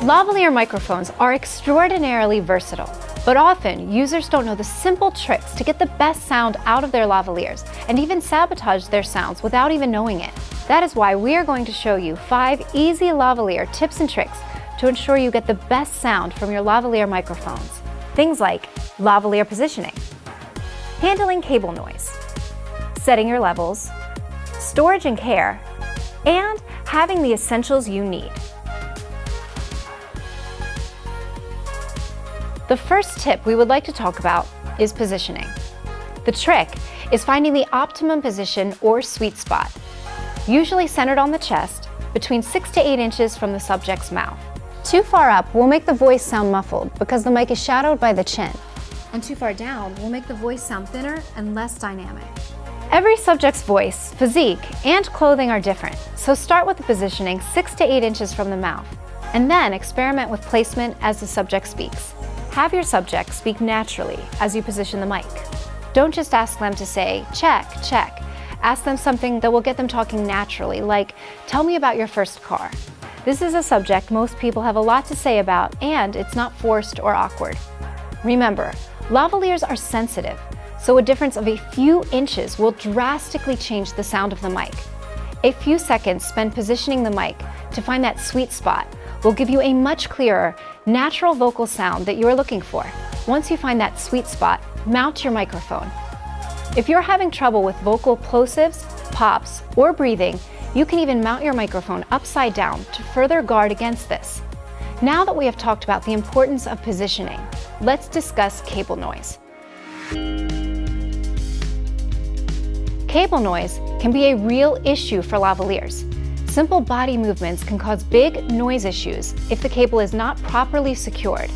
Lavalier microphones are extraordinarily versatile, but often users don't know the simple tricks to get the best sound out of their lavaliers and even sabotage their sounds without even knowing it. That is why we are going to show you 5 easy lavalier tips and tricks to ensure you get the best sound from your lavalier microphones. Things like lavalier positioning, handling cable noise, setting your levels, storage and care, and having the essentials you need. The first tip we would like to talk about is positioning. The trick is finding the optimum position or sweet spot, usually centered on the chest, between 6 to 8 inches from the subject's mouth. Too far up will make the voice sound muffled because the mic is shadowed by the chin, and too far down will make the voice sound thinner and less dynamic. Every subject's voice, physique, and clothing are different, so start with the positioning 6 to 8 inches from the mouth, and then experiment with placement as the subject speaks. Have your subject speak naturally as you position the mic. Don't just ask them to say, check, check. Ask them something that will get them talking naturally, like, tell me about your first car. This is a subject most people have a lot to say about, and it's not forced or awkward. Remember, lavaliers are sensitive, so a difference of a few inches will drastically change the sound of the mic. A few seconds spent positioning the mic to find that sweet spot will give you a much clearer, natural vocal sound that you are looking for. Once you find that sweet spot, mount your microphone. If you're having trouble with vocal plosives, pops, or breathing, you can even mount your microphone upside down to further guard against this. Now that we have talked about the importance of positioning, let's discuss cable noise. Cable noise can be a real issue for lavaliers. Simple body movements can cause big noise issues if the cable is not properly secured.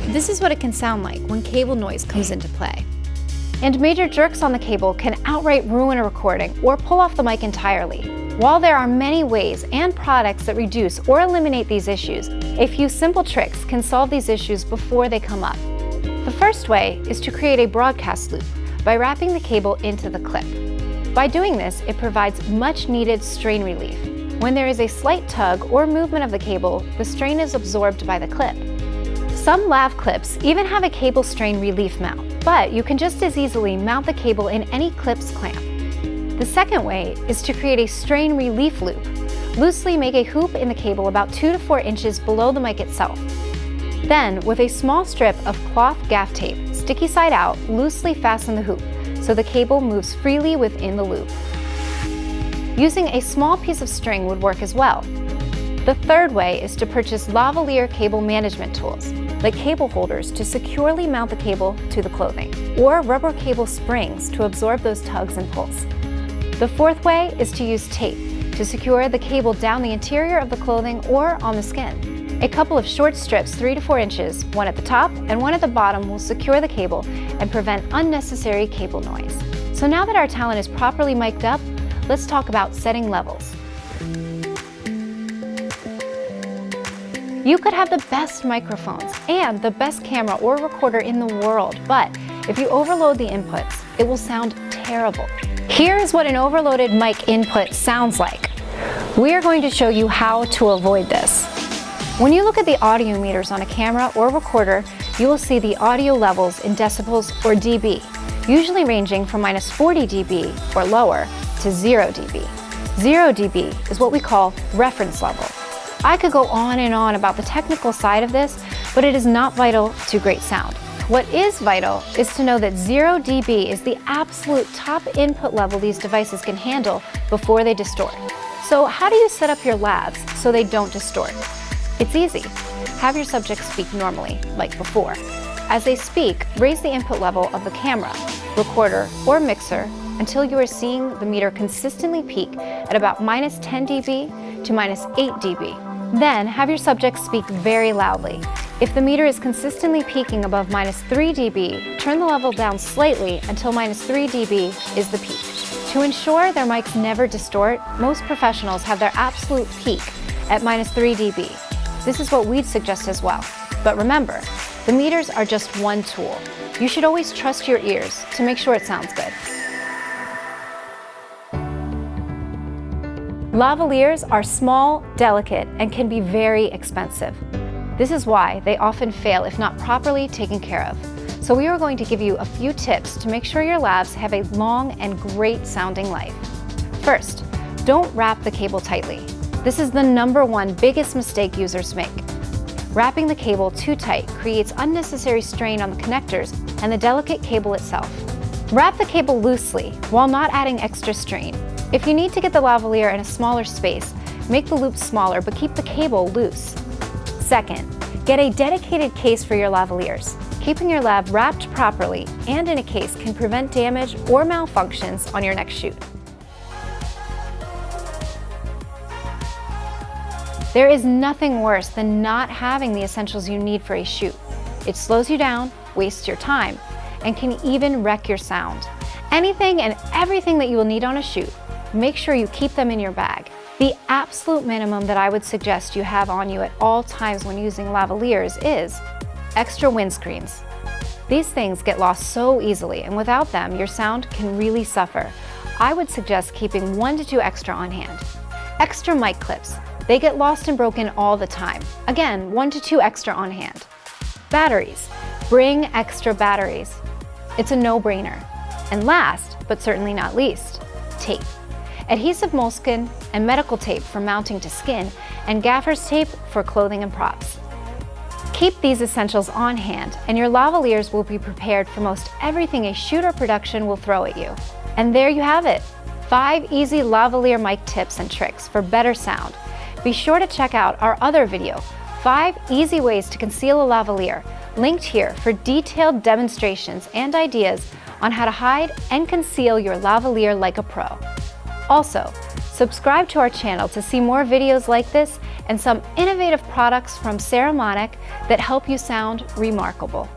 This is what it can sound like when cable noise comes into play. And major jerks on the cable can outright ruin a recording or pull off the mic entirely. While there are many ways and products that reduce or eliminate these issues, a few simple tricks can solve these issues before they come up. The first way is to create a broadcast loop by wrapping the cable into the clip. By doing this, it provides much needed strain relief. When there is a slight tug or movement of the cable, the strain is absorbed by the clip. Some lav clips even have a cable strain relief mount, but you can just as easily mount the cable in any clip's clamp. The second way is to create a strain relief loop. Loosely make a hoop in the cable about 2 to 4 inches below the mic itself. Then, with a small strip of cloth gaff tape, sticky side out, loosely fasten the hoop so the cable moves freely within the loop. Using a small piece of string would work as well. The third way is to purchase lavalier cable management tools, like cable holders to securely mount the cable to the clothing, or rubber cable springs to absorb those tugs and pulls. The fourth way is to use tape to secure the cable down the interior of the clothing or on the skin. A couple of short strips 3 to 4 inches, one at the top and one at the bottom, will secure the cable and prevent unnecessary cable noise. So now that our talent is properly mic'd up, let's talk about setting levels. You could have the best microphones and the best camera or recorder in the world, but if you overload the inputs, it will sound terrible. Here is what an overloaded mic input sounds like. We are going to show you how to avoid this. When you look at the audio meters on a camera or recorder, you will see the audio levels in decibels or dB, usually ranging from -40 dB or lower to 0 dB. 0 dB is what we call reference level. I could go on and on about the technical side of this, but it is not vital to great sound. What is vital is to know that 0 dB is the absolute top input level these devices can handle before they distort. So how do you set up your lavs so they don't distort? It's easy. Have your subject speak normally, like before. As they speak, raise the input level of the camera, recorder, or mixer until you are seeing the meter consistently peak at about -10 dB to -8 dB. Then have your subject speak very loudly. If the meter is consistently peaking above -3 dB, turn the level down slightly until -3 dB is the peak. To ensure their mics never distort, most professionals have their absolute peak at -3 dB. This is what we'd suggest as well. But remember, the meters are just one tool. You should always trust your ears to make sure it sounds good. Lavaliers are small, delicate, and can be very expensive. This is why they often fail if not properly taken care of. So we are going to give you a few tips to make sure your lavs have a long and great sounding life. First, don't wrap the cable tightly. This is the #1 biggest mistake users make. Wrapping the cable too tight creates unnecessary strain on the connectors and the delicate cable itself. Wrap the cable loosely while not adding extra strain. If you need to get the lavalier in a smaller space, make the loops smaller but keep the cable loose. Second, get a dedicated case for your lavaliers. Keeping your lav wrapped properly and in a case can prevent damage or malfunctions on your next shoot. There is nothing worse than not having the essentials you need for a shoot. It slows you down, wastes your time, and can even wreck your sound. Anything and everything that you will need on a shoot, make sure you keep them in your bag. The absolute minimum that I would suggest you have on you at all times when using lavaliers is extra windscreens. These things get lost so easily, and without them, your sound can really suffer. I would suggest keeping 1 to 2 extra on hand. Extra mic clips. They get lost and broken all the time. Again, 1 to 2 extra on hand. Batteries. Bring extra batteries. It's a no-brainer. And last, but certainly not least, tape. Adhesive moleskin and medical tape for mounting to skin, and gaffer's tape for clothing and props. Keep these essentials on hand, and your lavaliers will be prepared for most everything a shoot or production will throw at you. And there you have it, 5 easy lavalier mic tips and tricks for better sound. Be sure to check out our other video, 5 easy ways to conceal a lavalier, linked here for detailed demonstrations and ideas on how to hide and conceal your lavalier like a pro. Also, subscribe to our channel to see more videos like this and some innovative products from Saramonic that help you sound remarkable.